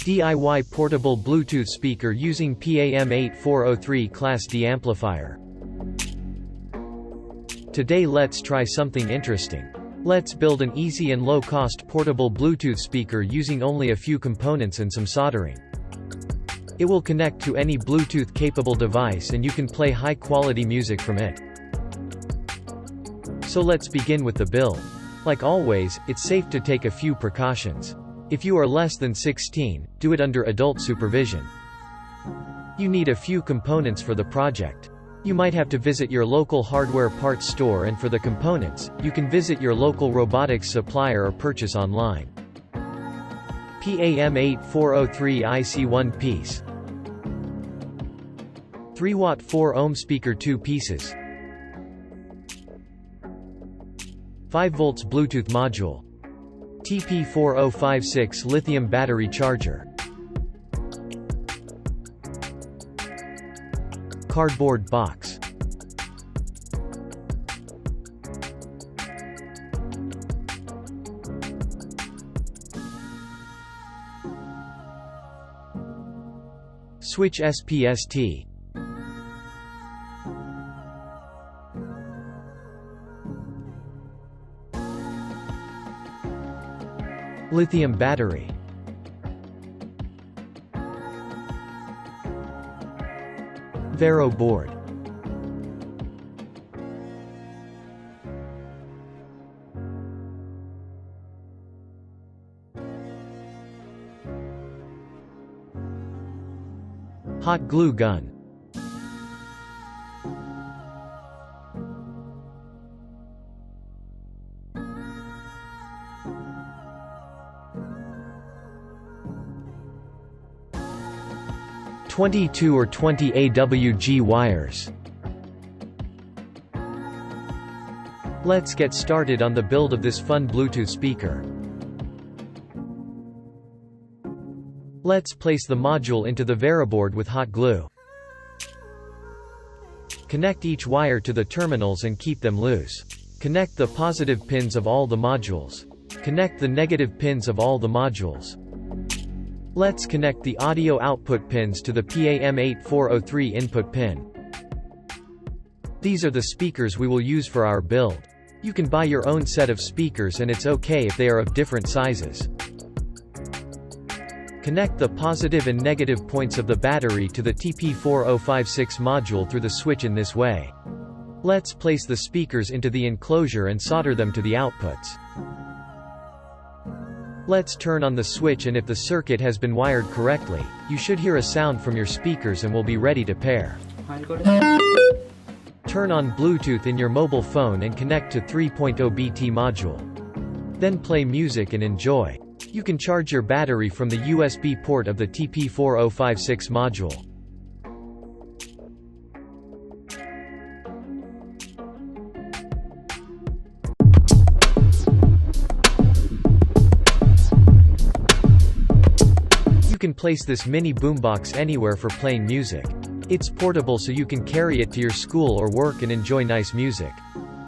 DIY portable Bluetooth speaker using PAM8403 Class D amplifier. Today let's try something interesting. Let's build an easy and low-cost portable Bluetooth speaker using only a few components and some soldering. It will connect to any Bluetooth-capable device and you can play high-quality music from it. So let's begin with the build. Like always, it's safe to take a few precautions. If you are less than 16, do it under adult supervision. You need a few components for the project. You might have to visit your local hardware parts store, and for the components, you can visit your local robotics supplier or purchase online. PAM8403 IC 1 piece. 3-watt 4-ohm speaker 2 pieces. 5 volts Bluetooth module. TP4056 lithium battery charger. Cardboard box. Switch SPST. Lithium battery. Vero board. Hot glue gun. (22 or 20 AWG wires). Let's get started on the build of this fun Bluetooth speaker. Let's place the module into the VeroBoard with hot glue. Connect each wire to the terminals and keep them loose. Connect the positive pins of all the modules. Connect the negative pins of all the modules. Let's connect the audio output pins to the PAM8403 input pin. These are the speakers we will use for our build. You can buy your own set of speakers and it's okay if they are of different sizes. Connect the positive and negative points of the battery to the TP4056 module through the switch in this way. Let's place the speakers into the enclosure and solder them to the outputs. Let's turn on the switch, and if the circuit has been wired correctly, you should hear a sound from your speakers and will be ready to pair. Turn on Bluetooth in your mobile phone and connect to 3.0 BT module. Then play music and enjoy. You can charge your battery from the USB port of the TP4056 module. You can place this mini boombox anywhere for playing music. It's portable so you can carry it to your school or work and enjoy nice music.